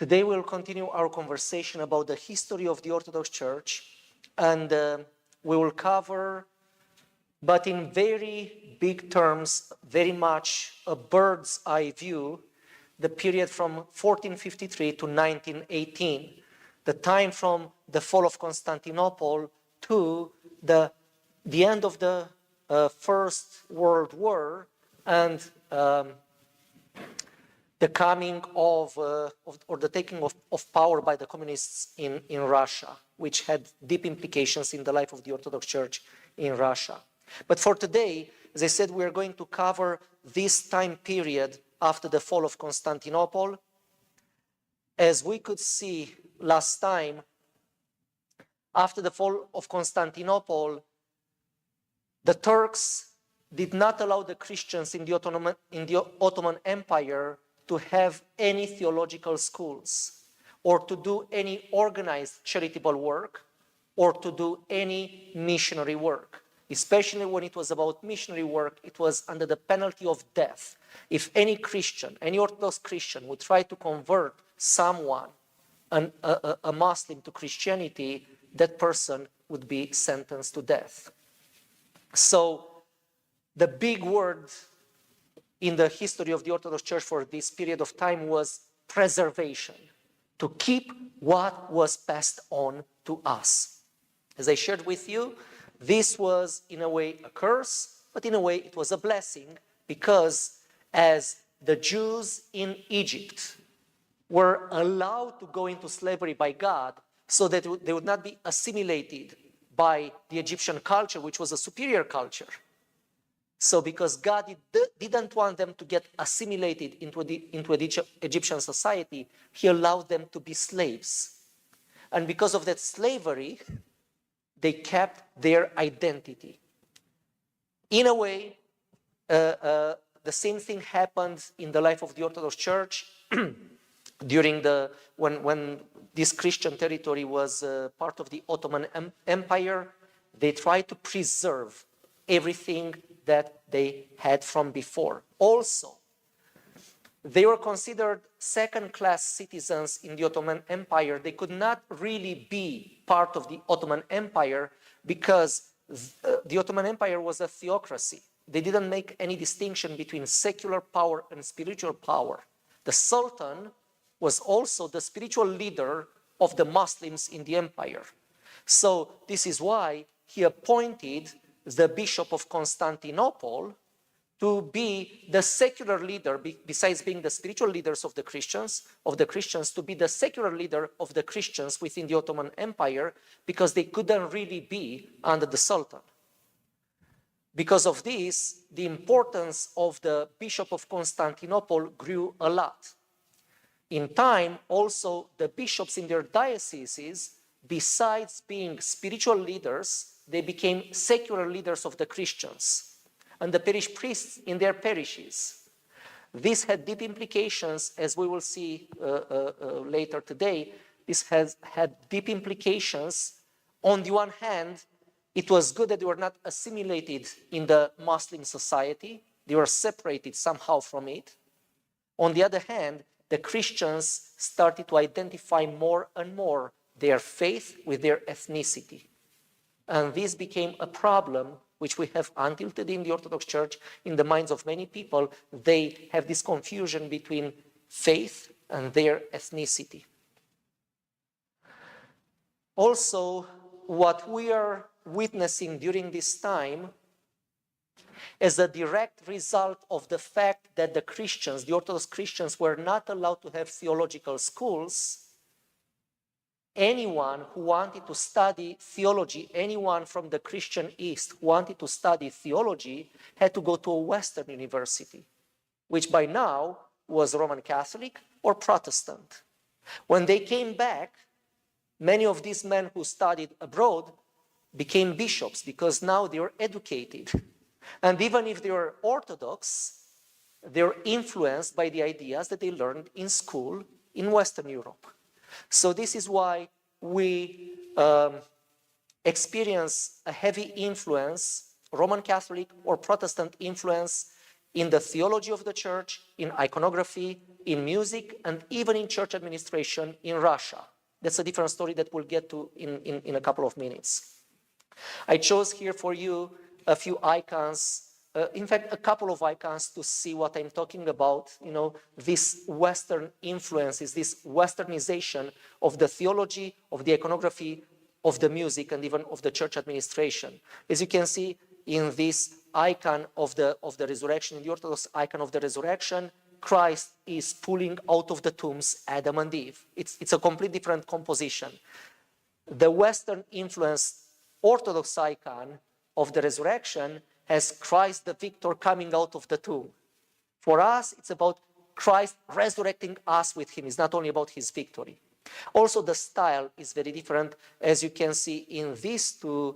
Today we'll continue our conversation about the history of the Orthodox Church, and we will cover, but in very big terms, very much a bird's eye view, the period from 1453 to 1918, the time from the fall of Constantinople to the end of the First World War and the coming of or the taking of power by the communists in Russia, which had deep implications in the life of the Orthodox Church in Russia. But for today, as I said, we are going to cover this time period after the fall of Constantinople. As we could see last time, after the fall of Constantinople, the Turks did not allow the Christians in the Ottoman Empire to have any theological schools or to do any organized charitable work or to do any missionary work. Especially when it was about missionary work, it was under the penalty of death. If any Christian, any Orthodox Christian would try to convert someone, a Muslim, to Christianity, that person would be sentenced to death. So the big word in the history of the Orthodox Church for this period of time was preservation, to keep what was passed on to us. As I shared with you, this was in a way a curse, but in a way it was a blessing, because as the Jews in Egypt were allowed to go into slavery by God so that they would not be assimilated by the Egyptian culture, which was a superior culture. So because God didn't want them to get assimilated into Egyptian society, he allowed them to be slaves. And because of that slavery, they kept their identity. In a way, the same thing happened in the life of the Orthodox Church during when this Christian territory was part of the Ottoman Empire. They tried to preserve everything that they had from before. Also, they were considered second-class citizens in the Ottoman Empire. They could not really be part of the Ottoman Empire because the Ottoman Empire was a theocracy. They didn't make any distinction between secular power and spiritual power. The Sultan was also the spiritual leader of the Muslims in the empire. So this is why he appointed the Bishop of Constantinople to be the secular leader, besides being the spiritual leaders of the Christians, to be the secular leader of the Christians within the Ottoman Empire, because they couldn't really be under the Sultan. Because of this, the importance of the Bishop of Constantinople grew a lot. In time, also, the bishops in their dioceses, besides being spiritual leaders, they became secular leaders of the Christians, and the parish priests in their parishes. This had deep implications, as we will see later today. This has had deep implications. On the one hand, it was good that they were not assimilated in the Muslim society. They were separated somehow from it. On the other hand, the Christians started to identify more and more their faith with their ethnicity. And this became a problem which we have until today in the Orthodox Church. In the minds of many people, they have this confusion between faith and their ethnicity. Also, what we are witnessing during this time is a direct result of the fact that the Christians, the Orthodox Christians, were not allowed to have theological schools. Anyone who wanted to study theology, anyone from the Christian East who wanted to study theology, had to go to a Western university, which by now was Roman Catholic or Protestant. When they came back, many of these men who studied abroad became bishops because now they were educated. And even if they were Orthodox, they were influenced by the ideas that they learned in school in Western Europe. So this is why we experience a heavy influence, Roman Catholic or Protestant influence, in the theology of the church, in iconography, in music, and even in church administration in Russia. That's a different story that we'll get to in a couple of minutes. I chose here for you a few icons, in fact, a couple of icons to see what I'm talking about, this Western influences, this westernization of the theology, of the iconography, of the music, and even of the church administration. As you can see in this icon of the resurrection, in the Orthodox icon of the resurrection, Christ is pulling out of the tombs Adam and Eve. It's a completely different composition. The Western influenced Orthodox icon of the resurrection has Christ the victor coming out of the tomb. For us, it's about Christ resurrecting us with him. It's not only about his victory. Also, the style is very different, as you can see in these two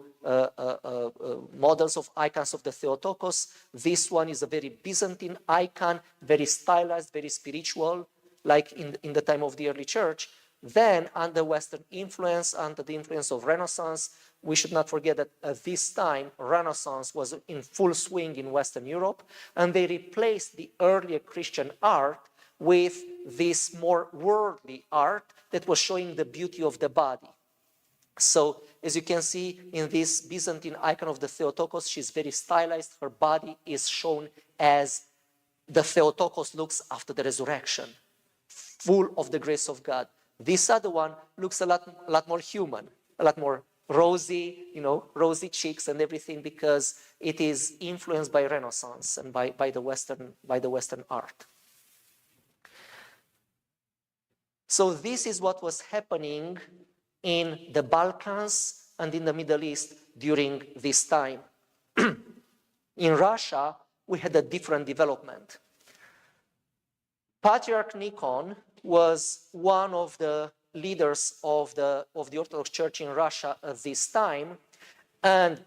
models of icons of the Theotokos. This one is a very Byzantine icon, very stylized, very spiritual, like in the time of the early church. Then, under Western influence, under the influence of Renaissance, we should not forget that at this time, Renaissance was in full swing in Western Europe, and they replaced the earlier Christian art with this more worldly art that was showing the beauty of the body. So, as you can see in this Byzantine icon of the Theotokos, she's very stylized. Her body is shown as the Theotokos looks after the resurrection, full of the grace of God. This other one looks a lot more human, a lot more rosy, rosy cheeks and everything, because it is influenced by Renaissance and by the Western art. So this is what was happening in the Balkans and in the Middle East during this time. In Russia, we had a different development. Patriarch Nikon was one of the leaders of the Orthodox Church in Russia at this time, and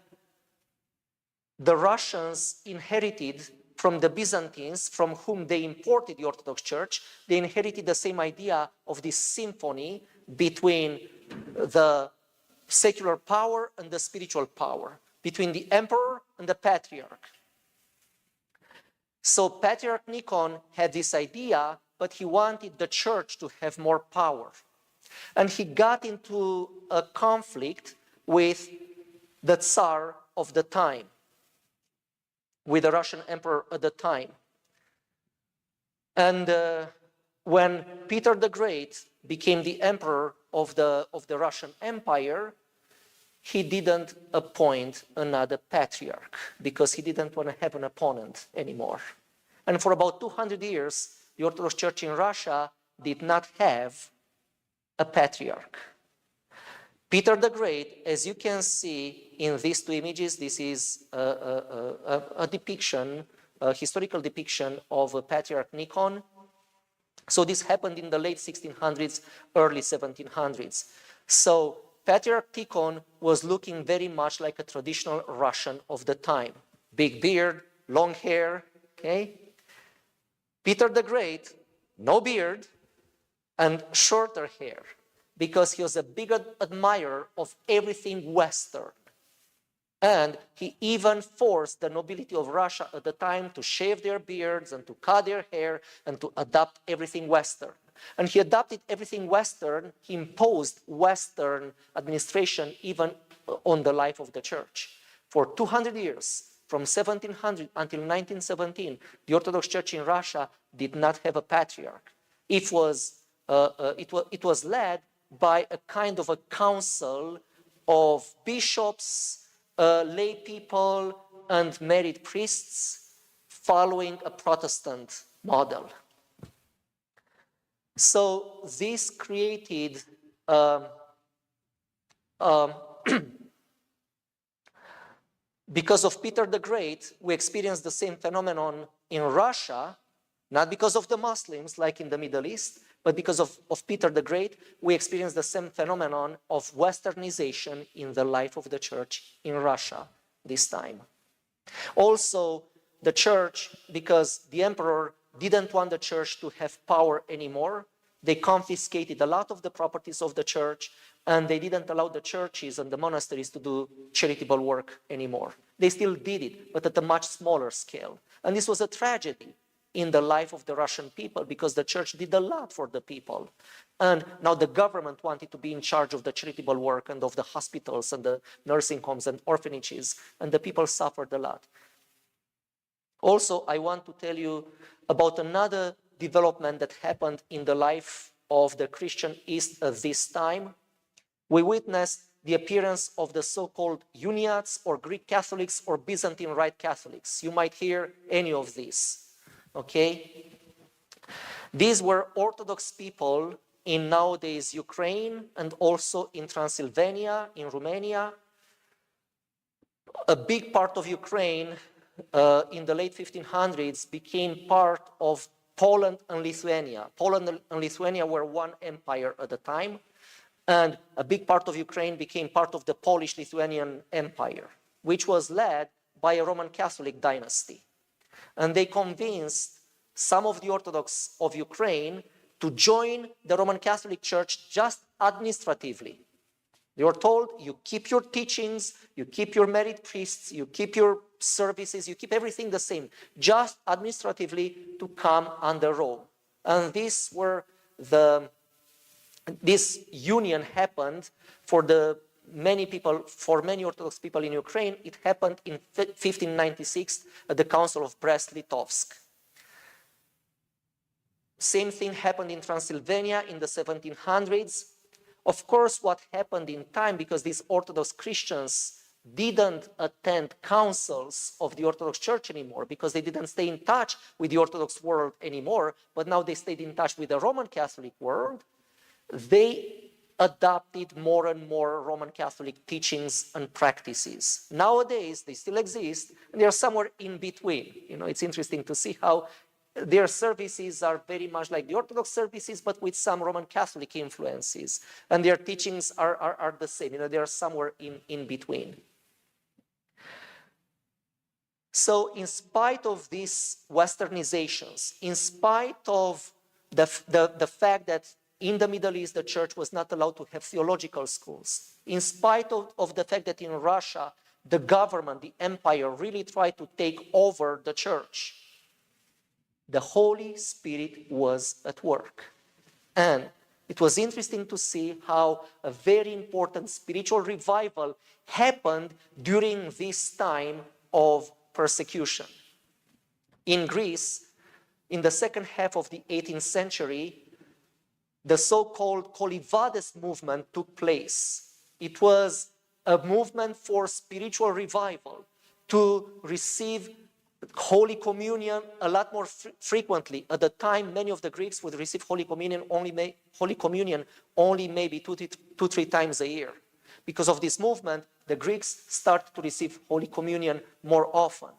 the Russians inherited from the Byzantines, from whom they imported the Orthodox Church. They inherited the same idea of this symphony between the secular power and the spiritual power, between the emperor and the patriarch. So Patriarch Nikon had this idea, but he wanted the church to have more power. And he got into a conflict with the Tsar of the time, with the Russian emperor at the time. And when Peter the Great became the emperor of the Russian Empire, he didn't appoint another patriarch because he didn't want to have an opponent anymore. And for about 200 years, the Orthodox Church in Russia did not have a patriarch. Peter the Great, as you can see in these two images, this is a depiction, a historical depiction of Patriarch Nikon. So this happened in the late 1600s, early 1700s. So Patriarch Nikon was looking very much like a traditional Russian of the time. Big beard, long hair, okay? Peter the Great, no beard, and shorter hair, because he was a big admirer of everything Western. And he even forced the nobility of Russia at the time to shave their beards and to cut their hair and to adopt everything Western. And he adopted everything Western. He imposed Western administration even on the life of the church. For 200 years, from 1700 until 1917, the Orthodox Church in Russia did not have a patriarch. It was led by a kind of a council of bishops, lay people, and married priests, following a Protestant model. So this created because of Peter the Great, we experienced the same phenomenon in Russia, not because of the Muslims like in the Middle East, but because of Peter the Great, we experienced the same phenomenon of westernization in the life of the church in Russia this time. Also, the church, because the emperor didn't want the church to have power anymore, They confiscated a lot of the properties of the church, and they didn't allow the churches and the monasteries to do charitable work anymore. They still did it, but at a much smaller scale. And this was a tragedy in the life of the Russian people, because the church did a lot for the people. And now the government wanted to be in charge of the charitable work and of the hospitals and the nursing homes and orphanages, and the people suffered a lot. Also, I want to tell you about another development that happened in the life of the Christian East at this time. We witnessed the appearance of the so-called Uniats, or Greek Catholics, or Byzantine Rite Catholics. You might hear any of these, okay? These were Orthodox people in nowadays Ukraine and also in Transylvania, in Romania. A big part of Ukraine in the late 1500s became part of Poland and Lithuania. Poland and Lithuania were one empire at the time, and a big part of Ukraine became part of the Polish-Lithuanian Empire, which was led by a Roman Catholic dynasty. And they convinced some of the Orthodox of Ukraine to join the Roman Catholic Church just administratively. They were told, you keep your teachings, you keep your married priests, you keep your services, you keep everything the same, just administratively to come under Rome. And this union happened for many Orthodox people in Ukraine. It happened in 1596 at the Council of Brest-Litovsk. Same thing happened in Transylvania in the 1700s. Of course, what happened in time, because these Orthodox Christians didn't attend councils of the Orthodox Church anymore, because they didn't stay in touch with the Orthodox world anymore, but now they stayed in touch with the Roman Catholic world, they adopted more and more Roman Catholic teachings and practices. Nowadays, they still exist, and they're somewhere in between. You know, it's interesting to see how their services are very much like the Orthodox services, but with some Roman Catholic influences. And their teachings are the same. You know, they are somewhere in between. So in spite of these westernizations, in spite of the fact that in the Middle East the church was not allowed to have theological schools, in spite of the fact that in Russia the government, the empire, really tried to take over the church, the Holy Spirit was at work. And it was interesting to see how a very important spiritual revival happened during this time of persecution. In Greece, in the second half of the 18th century, the so-called Kolivades movement took place. It was a movement for spiritual revival, to receive Holy Communion a lot more frequently. At the time, many of the Greeks would receive Holy Communion only maybe two, 3 times a year. Because of this movement, the Greeks started to receive Holy Communion more often.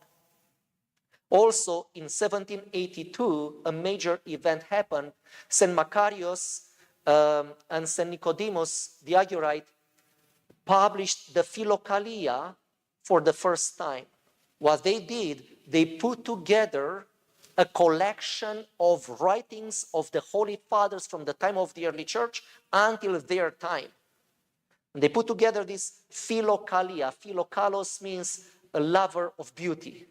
Also, in 1782, a major event happened. St. Macarius and St. Nicodemus, the Agurite, published the Philokalia for the first time. What they did, they put together a collection of writings of the Holy Fathers from the time of the early church until their time. And they put together this Philokalia. Philokalos means a lover of beauty.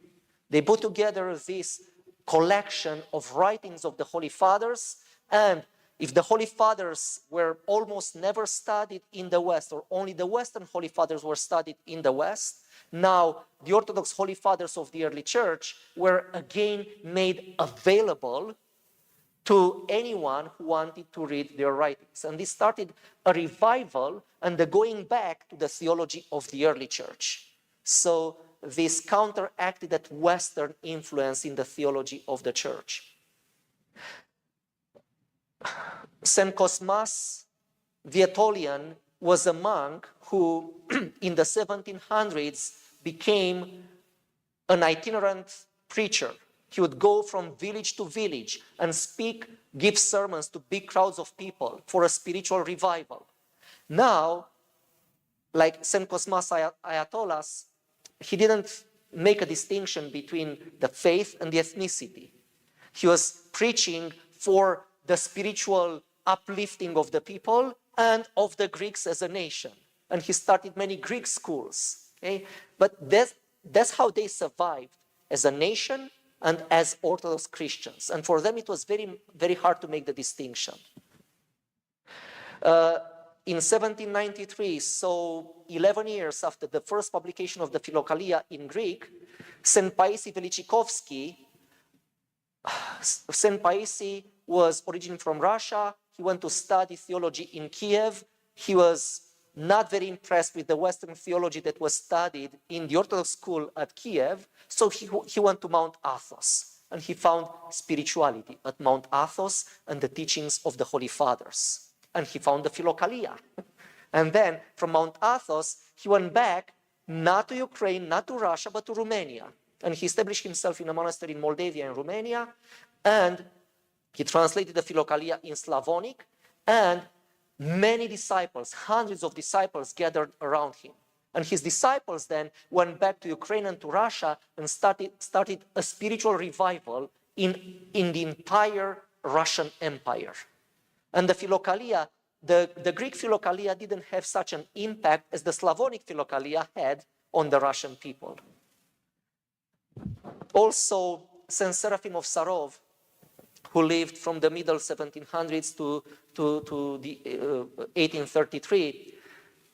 They put together this collection of writings of the Holy Fathers, and if the Holy Fathers were almost never studied in the West, or only the Western Holy Fathers were studied in the West, now the Orthodox Holy Fathers of the early church were again made available to anyone who wanted to read their writings. And this started a revival and the going back to the theology of the early church. So this counteracted that Western influence in the theology of the church. St. Cosmas the Aetolian was a monk who in the 1700s became an itinerant preacher. He would go from village to village and give sermons to big crowds of people for a spiritual revival. Now, like St. Cosmas Ayatollahs, he didn't make a distinction between the faith and the ethnicity. He was preaching for the spiritual uplifting of the people and of the Greeks as a nation. And he started many Greek schools. Okay? But that's how they survived as a nation and as Orthodox Christians. And for them, it was very, very hard to make the distinction. In 1793, so 11 years after the first publication of the Philokalia in Greek, St. Paisi Velichikovsky, St. Paisi was originally from Russia. He went to study theology in Kiev. He was not very impressed with the Western theology that was studied in the Orthodox school at Kiev, so he went to Mount Athos, and he found spirituality at Mount Athos and the teachings of the Holy Fathers. And he found the Philokalia. And then from Mount Athos, he went back, not to Ukraine, not to Russia, but to Romania. And he established himself in a monastery in Moldavia and Romania, and he translated the Philokalia in Slavonic, and many disciples, hundreds of disciples gathered around him. And his disciples then went back to Ukraine and to Russia and started a spiritual revival in the entire Russian Empire. And the Philokalia, the Greek Philokalia didn't have such an impact as the Slavonic Philokalia had on the Russian people. Also, Saint Seraphim of Sarov, who lived from the middle 1700s to the 1833,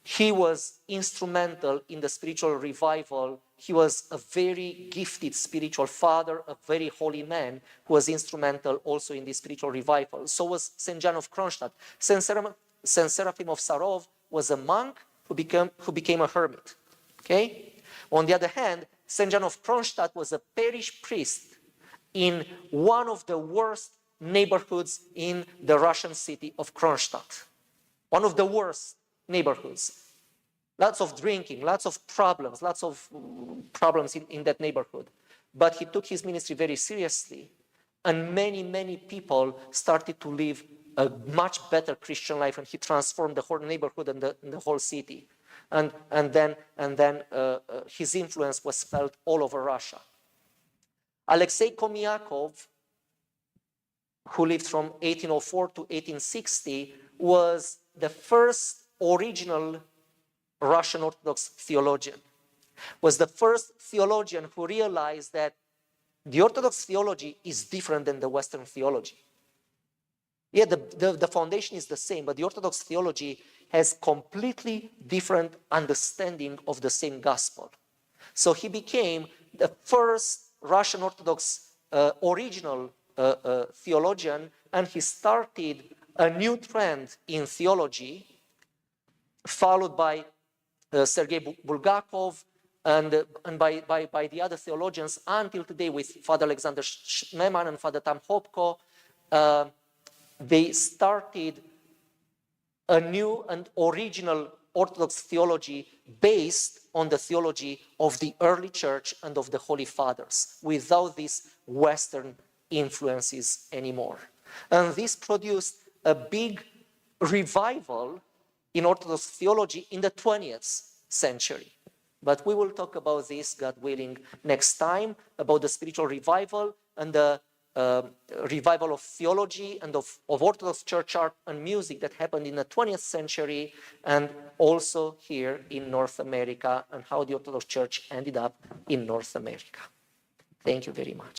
he was instrumental in the spiritual revival. He was a very gifted spiritual father, a very holy man who was instrumental also in the spiritual revival. So was St. John of Kronstadt. Saint Seraphim of Sarov was a monk who became a hermit. Okay? On the other hand, St. John of Kronstadt was a parish priest in one of the worst neighborhoods in the Russian city of Kronstadt. One of the worst neighborhoods. Lots of drinking, lots of problems in that neighborhood. But he took his ministry very seriously, and many, many people started to live a much better Christian life, and he transformed the whole neighborhood and the whole city. And then his influence was felt all over Russia. Alexei Komiakov, who lived from 1804 to 1860, was the first original Russian Orthodox theologian, was the first theologian who realized that the Orthodox theology is different than the Western theology. Yeah, the foundation is the same, but the Orthodox theology has completely different understanding of the same gospel. So he became the first Russian Orthodox original theologian, and he started a new trend in theology, followed by Sergei Bulgakov and by the other theologians until today with Father Alexander Schneemann and Father Tam Hopko. They started a new and original Orthodox theology based on the theology of the early church and of the Holy Fathers, without these Western influences anymore. And this produced a big revival in Orthodox theology in the 20th century. But we will talk about this, God willing, next time, about the spiritual revival and the revival of theology and of Orthodox church art and music that happened in the 20th century, and also here in North America, and how the Orthodox Church ended up in North America. Thank you very much.